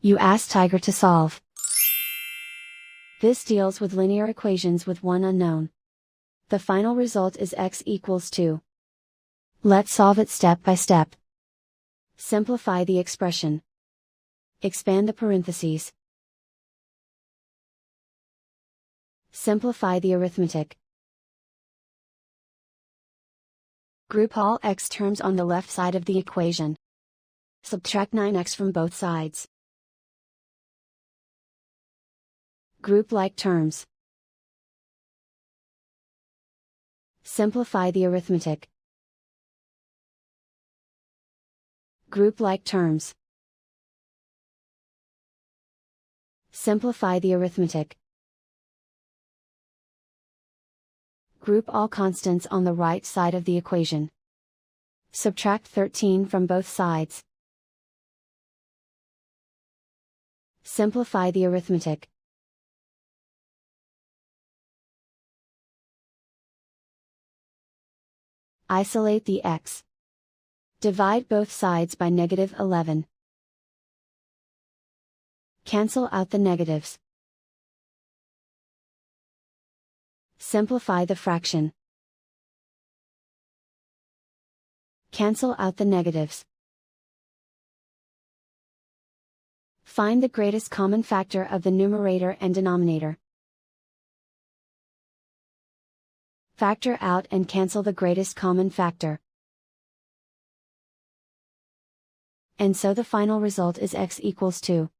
You ask Tiger to solve. This deals with linear equations with one unknown. The final result is x equals 2. Let's solve it step by step. Simplify the expression. Expand the parentheses. Simplify the arithmetic. Group all x terms on the left side of the equation. Subtract 9x from both sides. Group like terms. Simplify the arithmetic. Group like terms. Simplify the arithmetic. Group all constants on the right side of the equation. Subtract 13 from both sides. Simplify the arithmetic. Isolate the x. Divide both sides by -11. Cancel out the negatives. Simplify the fraction. Cancel out the negatives. Find the greatest common factor of the numerator and denominator. Factor out and cancel the greatest common factor. And so the final result is x equals 2.